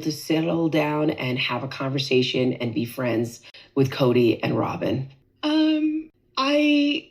to settle down and have a conversation and be friends with Kody and Robyn? I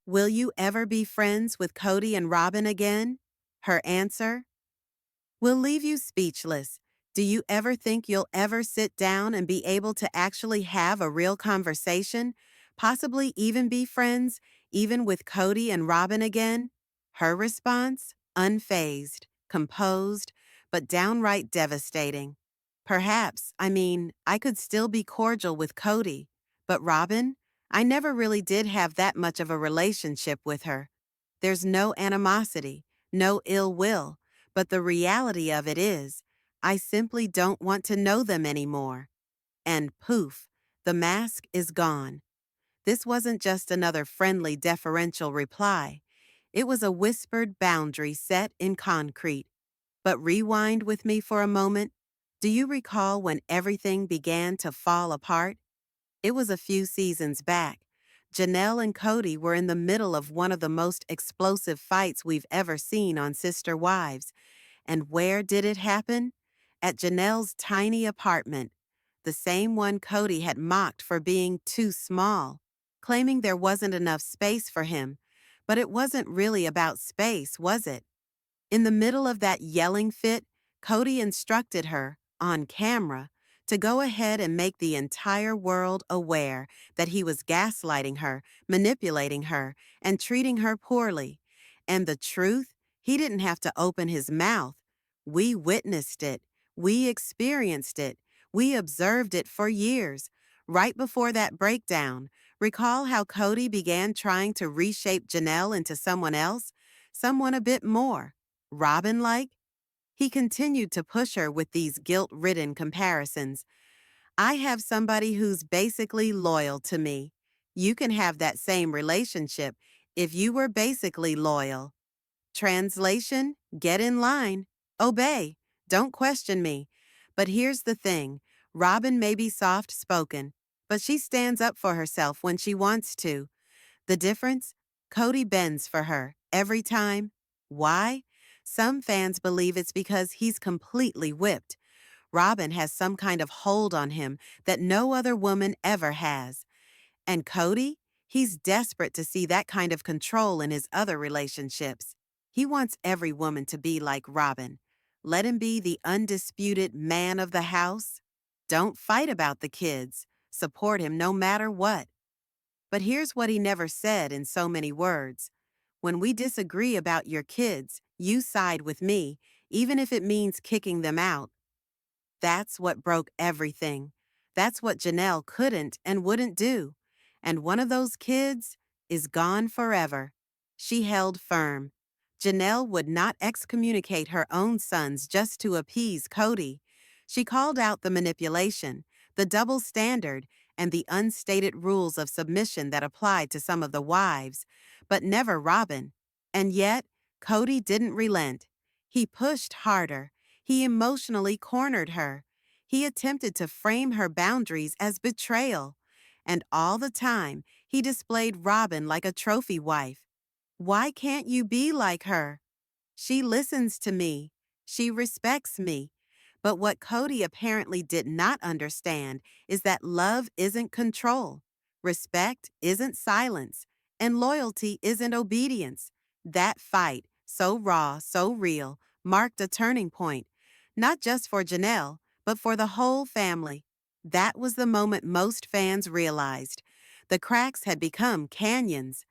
Will you ever be friends with Kody and Robyn again? Her answer will leave you speechless. Do you ever think you'll ever sit down and be able to actually have a real conversation? Possibly even be friends, even with Kody and Robyn again? Her response? Unfazed, composed, but downright devastating. Perhaps, I could still be cordial with Kody, but Robyn? I never really did have that much of a relationship with her. There's no animosity, no ill will, but the reality of it is, I simply don't want to know them anymore. And poof, the mask is gone. This wasn't just another friendly, deferential reply. It was a whispered boundary set in concrete. But rewind with me for a moment. Do you recall when everything began to fall apart? It was a few seasons back. Janelle and Kody were in the middle of one of the most explosive fights we've ever seen on Sister Wives. And where did it happen? At Janelle's tiny apartment, the same one Kody had mocked for being too small, claiming there wasn't enough space for him. But it wasn't really about space, was it? In the middle of that yelling fit, Kody instructed her, on camera, to go ahead and make the entire world aware that he was gaslighting her, manipulating her, and treating her poorly. And the truth, he didn't have to open his mouth. We witnessed it. We experienced it. We observed it for years. Right before that breakdown, recall how Kody began trying to reshape Janelle into someone else, someone a bit more Robin-like? He continued to push her with these guilt-ridden comparisons. I have somebody who's basically loyal to me. You can have that same relationship if you were basically loyal. Translation, get in line. Obey. Don't question me. But here's the thing. Robin may be soft-spoken, but she stands up for herself when she wants to. The difference? Kody bends for her, every time. Why? Some fans believe it's because he's completely whipped. Robyn has some kind of hold on him that no other woman ever has. And Kody? He's desperate to see that kind of control in his other relationships. He wants every woman to be like Robyn. Let him be the undisputed man of the house. Don't fight about the kids. Support him no matter what. But here's what he never said in so many words. When we disagree about your kids, you side with me, even if it means kicking them out. That's what broke everything. That's what Janelle couldn't and wouldn't do. And one of those kids is gone forever. She held firm. Janelle would not excommunicate her own sons just to appease Kody. She called out the manipulation, the double standard, and the unstated rules of submission that applied to some of the wives, but never Robyn. And yet, Kody didn't relent. He pushed harder. He emotionally cornered her. He attempted to frame her boundaries as betrayal. And all the time, he displayed Robyn like a trophy wife. Why can't you be like her? She listens to me. She respects me. But what Kody apparently did not understand is that love isn't control, respect isn't silence, and loyalty isn't obedience. That fight, so raw, so real, marked a turning point, not just for Janelle, but for the whole family. That was the moment most fans realized. The cracks had become canyons.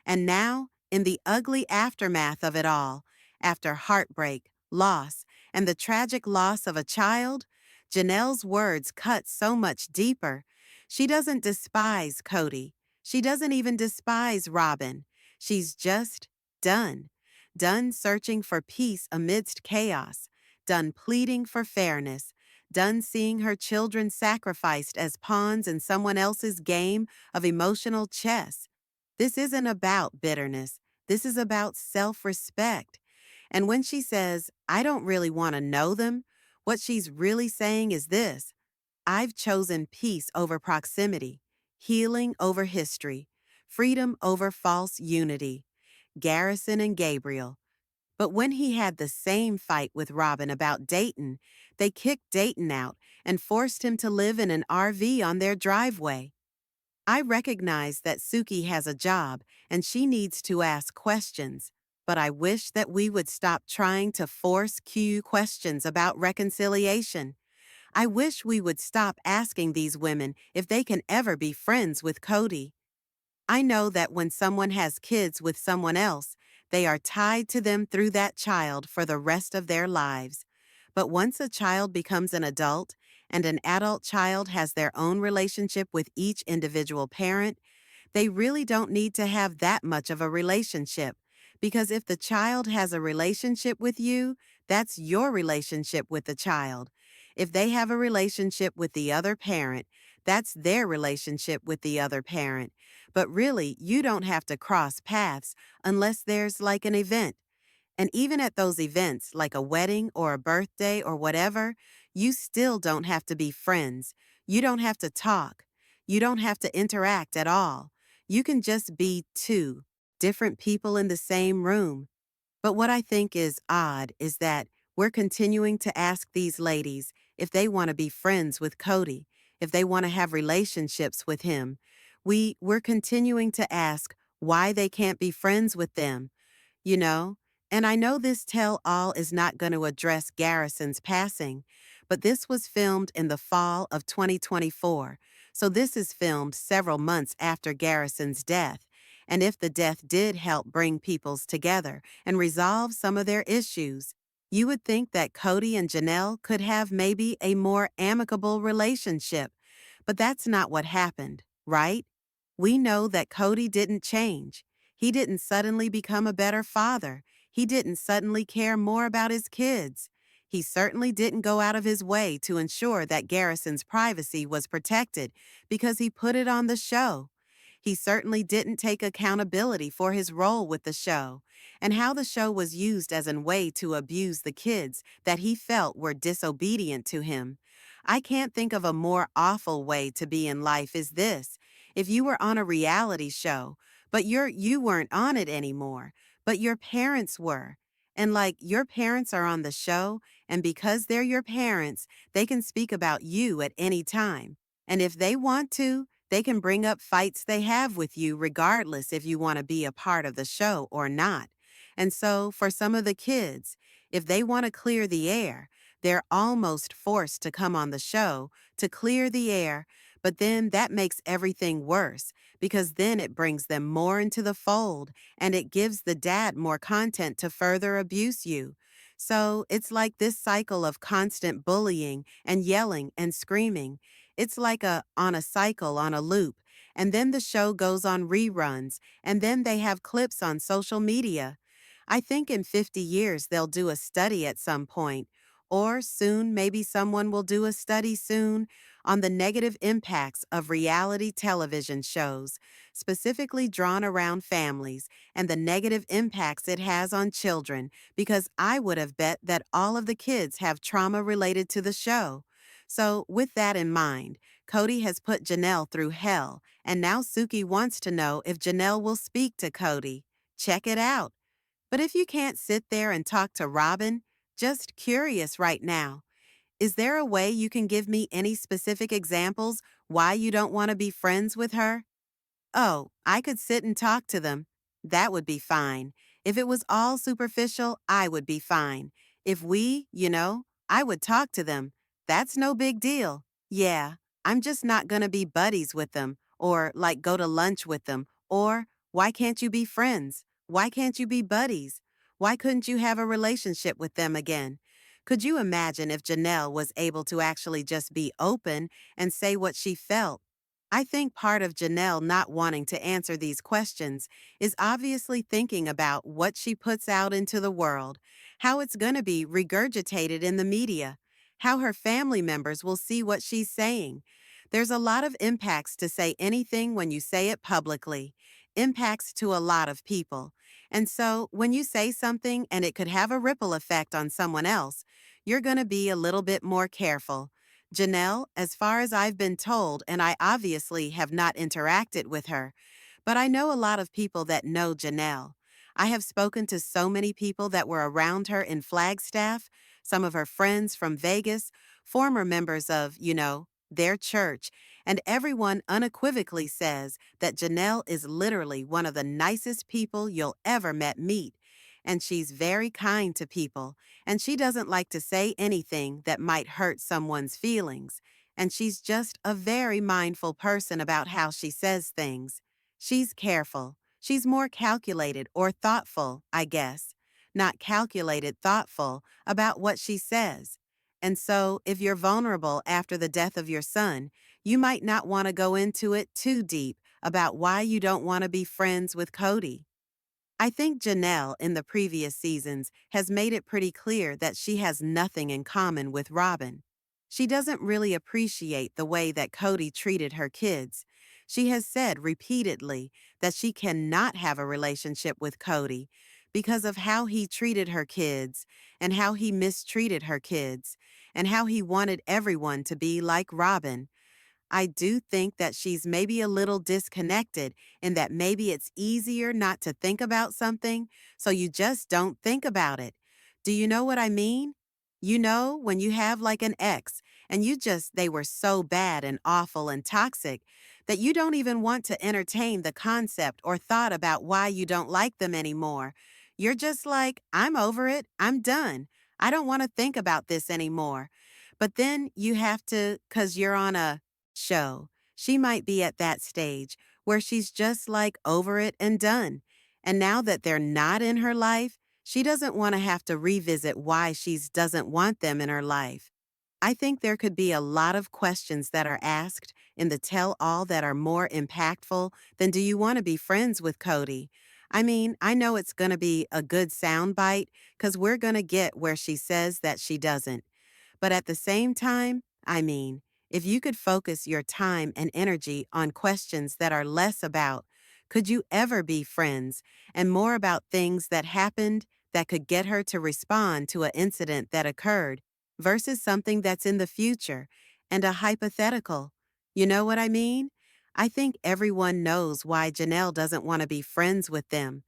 And now, in the ugly aftermath of it all, after heartbreak, loss, and the tragic loss of a child, Janelle's words cut so much deeper. She doesn't despise Kody. She doesn't even despise Robyn. She's just done. Done searching for peace amidst chaos. Done pleading for fairness. Done seeing her children sacrificed as pawns in someone else's game of emotional chess. This isn't about bitterness. This is about self-respect. And when she says, I don't really want to know them, what she's really saying is this: I've chosen peace over proximity, healing over history, freedom over false unity. Garrison and Gabriel. But when he had the same fight with Robyn about Dayton, they kicked Dayton out and forced him to live in an RV on their driveway. I recognize that Suki has a job and she needs to ask questions, but I wish that we would stop trying to force Q questions about reconciliation. I wish we would stop asking these women if they can ever be friends with Kody. I know that when someone has kids with someone else, they are tied to them through that child for the rest of their lives. But once a child becomes an adult, and an adult child has their own relationship with each individual parent, they really don't need to have that much of a relationship. Because if the child has a relationship with you, that's your relationship with the child. If they have a relationship with the other parent, that's their relationship with the other parent. But really, you don't have to cross paths unless there's like an event. And even at those events, like a wedding or a birthday or whatever, you still don't have to be friends. You don't have to talk. You don't have to interact at all. You can just be two different people in the same room. But what I think is odd is that we're continuing to ask these ladies if they want to be friends with Kody, if they want to have relationships with him. We're continuing to ask why they can't be friends with them, you know? And I know this tell-all is not going to address Garrison's passing, but this was filmed in the fall of 2024, so this is filmed several months after Garrison's death. And if the death did help bring peoples together and resolve some of their issues, you would think that Kody and Janelle could have maybe a more amicable relationship. But that's not what happened, right? We know that Kody didn't change. He didn't suddenly become a better father. He didn't suddenly care more about his kids. He certainly didn't go out of his way to ensure that Garrison's privacy was protected because he put it on the show. He certainly didn't take accountability for his role with the show and how the show was used as a way to abuse the kids that he felt were disobedient to him. I can't think of a more awful way to be in life is this. If you were on a reality show, but you weren't on it anymore, but your parents were. And like your parents are on the show, and because they're your parents, they can speak about you at any time. And if they want to, they can bring up fights they have with you regardless if you want to be a part of the show or not. And so, for some of the kids, if they want to clear the air, they're almost forced to come on the show to clear the air, but then that makes everything worse because then it brings them more into the fold and it gives the dad more content to further abuse you. So it's like this cycle of constant bullying and yelling and screaming. It's like on a cycle, on a loop. And then the show goes on reruns, and then they have clips on social media. I think in 50 years they'll do a study at some point, or soon maybe someone will do a study soon on the negative impacts of reality television shows, specifically drawn around families, and the negative impacts it has on children, because I would have bet that all of the kids have trauma related to the show. So, with that in mind, Kody has put Janelle through hell, and now Suki wants to know if Janelle will speak to Kody. Check it out. But if you can't sit there and talk to Robyn, just curious right now, is there a way you can give me any specific examples why you don't want to be friends with her? Oh, I could sit and talk to them. That would be fine. If it was all superficial, I would be fine. If I would talk to them. That's no big deal. Yeah, I'm just not gonna be buddies with them, or like go to lunch with them, or why can't you be friends? Why can't you be buddies? Why couldn't you have a relationship with them again? Could you imagine if Janelle was able to actually just be open and say what she felt? I think part of Janelle not wanting to answer these questions is obviously thinking about what she puts out into the world, how it's going to be regurgitated in the media, how her family members will see what she's saying. There's a lot of impacts to say anything when you say it publicly, impacts to a lot of people. And so when you say something and it could have a ripple effect on someone else, you're going to be a little bit more careful. Janelle, as far as I've been told, and I obviously have not interacted with her, but I know a lot of people that know Janelle. I have spoken to so many people that were around her in Flagstaff, some of her friends from Vegas, former members of, their church, and everyone unequivocally says that Janelle is literally one of the nicest people you'll ever meet. And she's very kind to people, and she doesn't like to say anything that might hurt someone's feelings. And she's just a very mindful person about how she says things. She's careful. She's more calculated or thoughtful, I guess. Not calculated, thoughtful about what she says. And so, if you're vulnerable after the death of your son, you might not want to go into it too deep about why you don't want to be friends with Kody. I think Janelle in the previous seasons has made it pretty clear that she has nothing in common with Robyn. She doesn't really appreciate the way that Kody treated her kids. She has said repeatedly that she cannot have a relationship with Kody because of how he treated her kids and how he mistreated her kids and how he wanted everyone to be like Robyn. I do think that she's maybe a little disconnected in that maybe it's easier not to think about something, so you just don't think about it. Do you know what I mean? You know, when you have like an ex and they were so bad and awful and toxic that you don't even want to entertain the concept or thought about why you don't like them anymore. You're just like, I'm over it. I'm done. I don't want to think about this anymore. But then you have to, because you're on a show. She might be at that stage where she's just like over it and done. And now that they're not in her life, she doesn't want to have to revisit why she doesn't want them in her life. I think there could be a lot of questions that are asked in the tell all that are more impactful than do you want to be friends with Kody? I mean, I know it's going to be a good soundbite because we're going to get where she says that she doesn't. But at the same time, I mean, if you could focus your time and energy on questions that are less about, could you ever be friends, and more about things that happened that could get her to respond to an incident that occurred versus something that's in the future and a hypothetical. You know what I mean? I think everyone knows why Janelle doesn't want to be friends with them.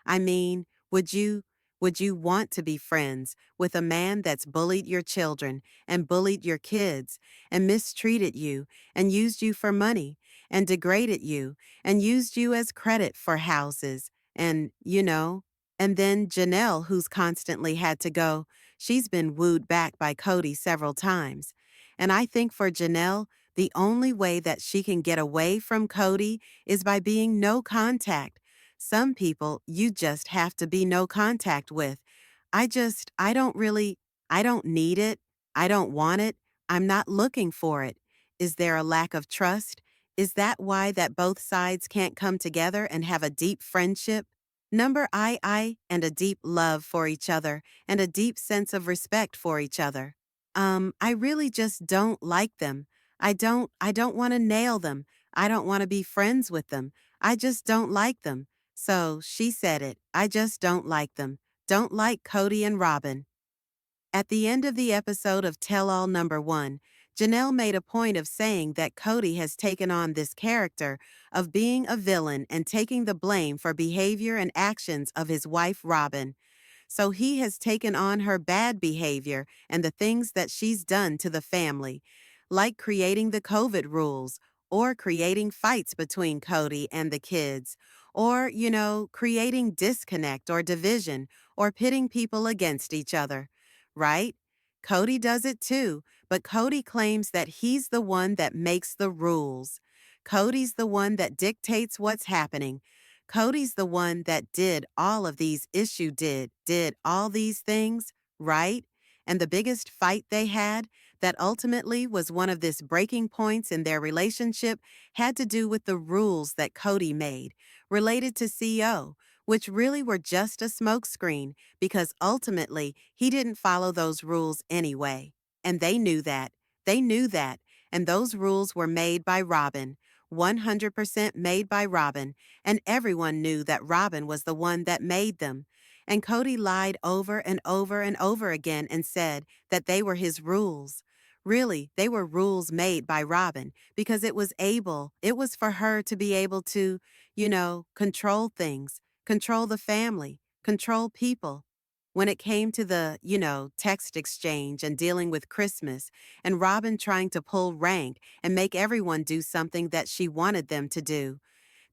I mean, would you want to be friends with a man that's bullied your children and bullied your kids and mistreated you and used you for money and degraded you and used you as credit for houses and then Janelle, who's constantly had to go, she's been wooed back by Kody several times. And I think for Janelle, the only way that she can get away from Kody is by being no contact. Some people you just have to be no contact with. I don't need it. I don't want it. I'm not looking for it. Is there a lack of trust? Is that why that both sides can't come together and have a deep friendship? Number I, and a deep love for each other and a deep sense of respect for each other. I really just don't like them. I don't want to nail them. I don't want to be friends with them. I just don't like them. So she said it. I just don't like them. Don't like Kody and Robyn. At the end of the episode of Tell All Number 1, Janelle made a point of saying that Kody has taken on this character of being a villain and taking the blame for behavior and actions of his wife Robyn. So he has taken on her bad behavior and the things that she's done to the family, like creating the COVID rules, or creating fights between Kody and the kids, or, creating disconnect or division, or pitting people against each other. Right? Kody does it too, but Kody claims that he's the one that makes the rules. Cody's the one that dictates what's happening. Cody's the one that did all of these did all these things, right? And the biggest fight they had that ultimately was one of this breaking points in their relationship had to do with the rules that Kody made related to CO, which really were just a smokescreen because ultimately he didn't follow those rules anyway. And they knew that. They knew that. And those rules were made by Robyn, 100% made by Robyn, and everyone knew that Robyn was the one that made them. And Kody lied over and over and over again and said that they were his rules. Really, they were rules made by Robyn because it was for her to be able to, control things, control the family, control people. When it came to the, text exchange and dealing with Christmas, and Robyn trying to pull rank and make everyone do something that she wanted them to do,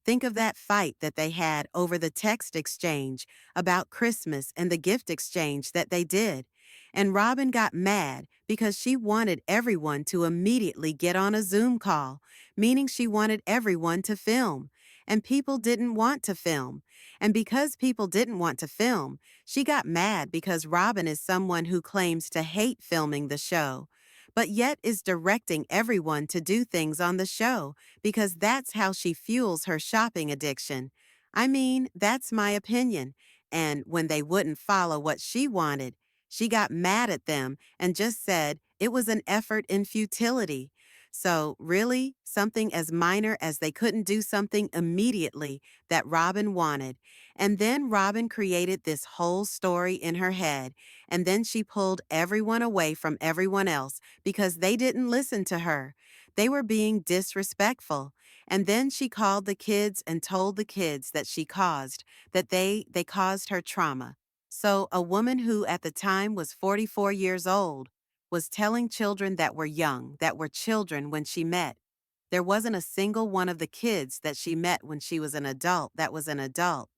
think of that fight that they had over the text exchange about Christmas and the gift exchange that they did. And Robyn got mad because she wanted everyone to immediately get on a Zoom call, meaning she wanted everyone to film. And people didn't want to film. And because people didn't want to film, she got mad because Robyn is someone who claims to hate filming the show, but yet is directing everyone to do things on the show because that's how she fuels her shopping addiction. I mean, that's my opinion. And when they wouldn't follow what she wanted, she got mad at them and just said it was an effort in futility. So, really, something as minor as they couldn't do something immediately that Robyn wanted. And then Robyn created this whole story in her head. And then she pulled everyone away from everyone else because they didn't listen to her. They were being disrespectful. And then she called the kids and told the kids that they caused her trauma. So a woman who at the time was 44 years old was telling children that were young, that were children when she met. There wasn't a single one of the kids that she met when she was an adult that was an adult.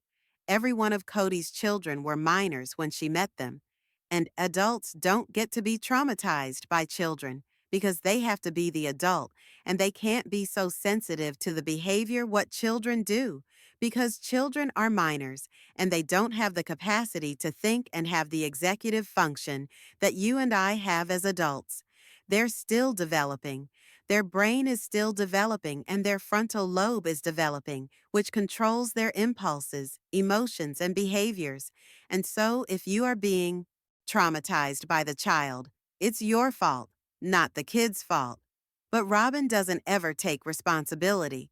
Every one of Kody's children were minors when she met them. And adults don't get to be traumatized by children because they have to be the adult and they can't be so sensitive to the behavior what children do because children are minors and they don't have the capacity to think and have the executive function that you and I have as adults. They're still developing. Their brain is still developing and their frontal lobe is developing, which controls their impulses, emotions, and behaviors. And so, if you are being traumatized by the child, it's your fault, not the kid's fault. But Robyn doesn't ever take responsibility.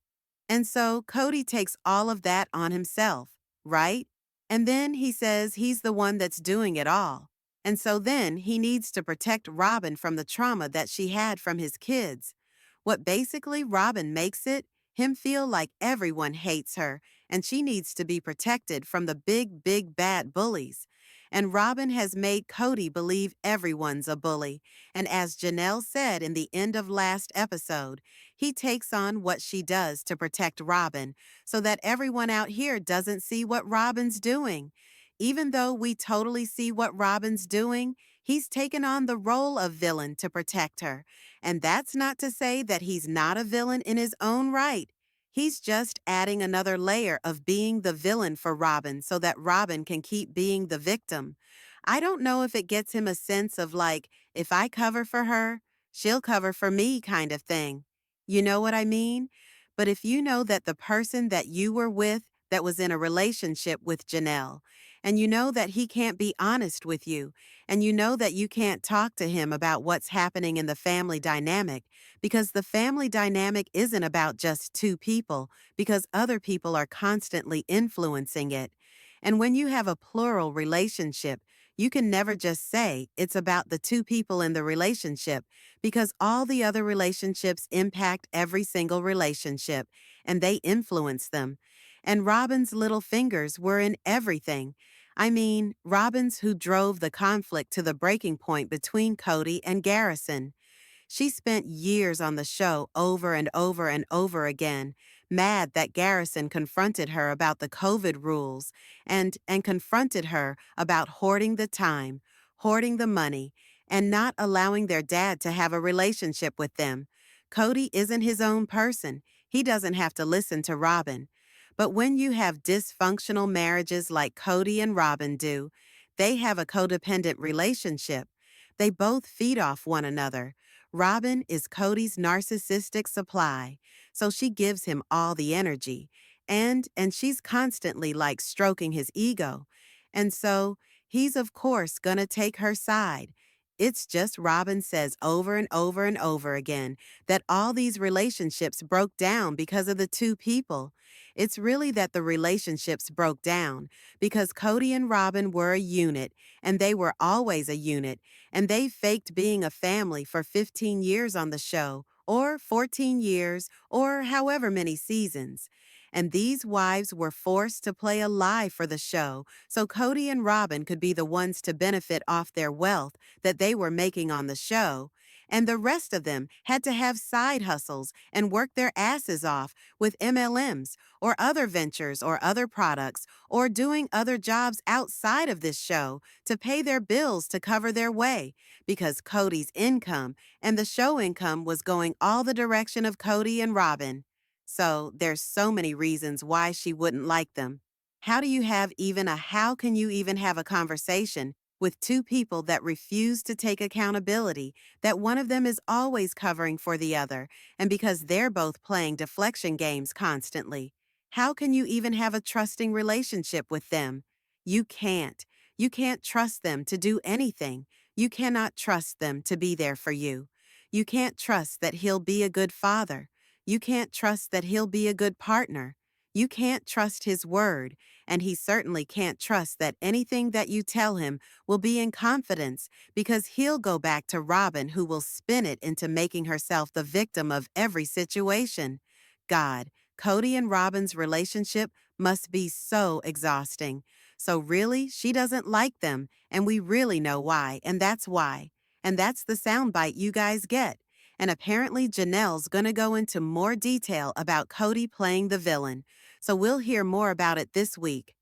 And so, Kody takes all of that on himself, right? And then he says he's the one that's doing it all. And so then he needs to protect Robyn from the trauma that she had from his kids. What basically Robyn makes it, him feel like everyone hates her and she needs to be protected from the big, big bad bullies. And Robyn has made Kody believe everyone's a bully. And as Janelle said in the end of last episode, he takes on what she does to protect Robyn so that everyone out here doesn't see what Robyn's doing. Even though we totally see what Robyn's doing, he's taken on the role of villain to protect her. And that's not to say that he's not a villain in his own right. He's just adding another layer of being the villain for Robyn so that Robyn can keep being the victim. I don't know if it gets him a sense of like, if I cover for her, she'll cover for me kind of thing. You know what I mean? But if you know that the person that you were with that was in a relationship with Janelle, and you know that he can't be honest with you, and you know that you can't talk to him about what's happening in the family dynamic, because the family dynamic isn't about just two people, because other people are constantly influencing it. And when you have a plural relationship, you can never just say it's about the two people in the relationship, because all the other relationships impact every single relationship, and they influence them. And Robyn's little fingers were in everything. I mean, Robyn's who drove the conflict to the breaking point between Kody and Garrison. She spent years on the show over and over and over again, mad that Garrison confronted her about the COVID rules and confronted her about hoarding the time, hoarding the money, and not allowing their dad to have a relationship with them. Kody isn't his own person. He doesn't have to listen to Robyn. But when you have dysfunctional marriages like Kody and Robyn do, they have a codependent relationship. They both feed off one another. Robyn is Kody's narcissistic supply, so she gives him all the energy, and she's constantly like stroking his ego. And so he's of course gonna take her side. It's just Robyn says over and over and over again that all these relationships broke down because of the two people. It's really that the relationships broke down because Kody and Robyn were a unit, and they were always a unit, and they faked being a family for 15 years on the show, or 14 years, or however many seasons. And these wives were forced to play a lie for the show so Kody and Robyn could be the ones to benefit off their wealth that they were making on the show. And the rest of them had to have side hustles and work their asses off with MLMs or other ventures or other products or doing other jobs outside of this show to pay their bills to cover their way because Kody's income and the show income was going all the direction of Kody and Robyn. So there's so many reasons why she wouldn't like them. How can you even have a conversation with two people that refuse to take accountability, that one of them is always covering for the other, and because they're both playing deflection games constantly? How can you even have a trusting relationship with them? You can't. You can't trust them to do anything. You cannot trust them to be there for you. You can't trust that he'll be a good father. You can't trust that he'll be a good partner. You can't trust his word, and he certainly can't trust that anything that you tell him will be in confidence because he'll go back to Robyn, who will spin it into making herself the victim of every situation. God, Kody and Robyn's relationship must be so exhausting. So really, she doesn't like them, and we really know why, and that's why. And that's the soundbite you guys get. And apparently Janelle's gonna go into more detail about Kody playing the villain. So we'll hear more about it this week.